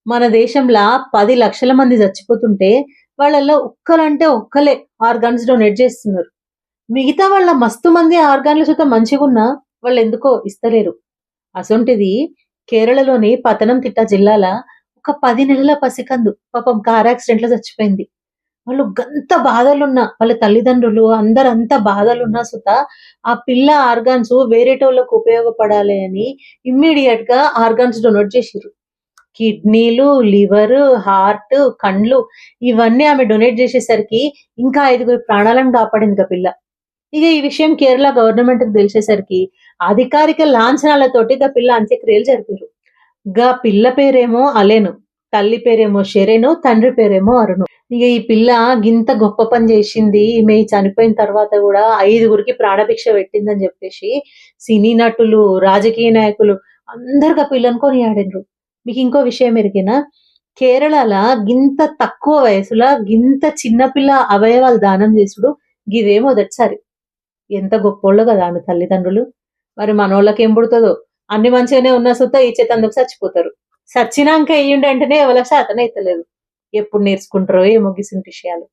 మన దేశంలా 10 లక్షల మంది చచ్చిపోతుంటే, వాళ్ళలో ఒక్కలంటే ఒక్కలే ఆర్గాన్స్ డొనేట్ జేస్తున్నారు. మిగతా వాళ్ళ మస్తు మంది ఆర్గాన్‌లు సుత మంచిగున్నా వాళ్ళెందుకో ఇస్తలేరు. అసొంటిది కేరళలోని పతనంతిట్ట జిల్లాల ఒక 10 నెలల పసికందు పాపం కార్ యాక్సిడెంట్‌లో చచ్చిపోయింది. వాళ్ళు గంత బాధలున్న వాళ్ళ తల్లిదండ్రులు అందరంత బాధలున్నా సుత, ఆ పిల్ల ఆర్గాన్స్ వేరేటోళ్ళకి ఉపయోగపడాలి అని ఇమ్మీడియేట్‌గా ఆర్గాన్స్ డొనేట్ జేషిర్రు. కిడ్నీలు, లివరు, హార్ట్, కండ్లు ఇవన్నీ ఆమె డొనేట్ జేసేసరికి ఇంకా 5గురి ప్రాణాలను కాపాడిందిగా పిల్ల. ఇగ ఈ విషయం కేరళ గవర్నమెంట్‌కి తెలిసేసరికి అధికారిక లాంఛనాలతోటి గా పిల్ల అంత్యక్రియలు జరిపిర్రు. పిల్ల పేరేమో అలెను. తల్లి పేరేమో షెరెను. తండ్రి పేరేమో అరుణు. ఇగ ఈ పిల్ల గింత గొప్ప పని జేషింది. ఈమె చనిపోయిన తర్వాత గూడా 5గురికి ప్రాణభిక్ష పెట్టిందని జెప్పేసి సినీ నటులు, రాజకీయ నాయకులు అందరూ గా పిల్లని కొనియాడిండ్రు. మీకింకో విషయం ఎరికేనా? కేరళల గింత తక్కువ వయసుల గింత చిన్న పిల్ల అవయవాలు దానం జేసుడు గిదే మొదటిసారి. ఎంత గొప్పోళ్ళో గదా ఆమె తల్లిదండ్రులు. మరి మనోళ్ళకేం పుడతదో? అన్ని మంచిగానే ఉన్నా సుత ఇచ్చేతందుకు సచ్చిపోతారు. సచ్చినాంక ఇయ్యుండంటేనే ఎవలకు శాతనైతలేదు. ఎప్పుడు నేర్చుకుంటారో ఏమో గిసుంటి విషయాలు.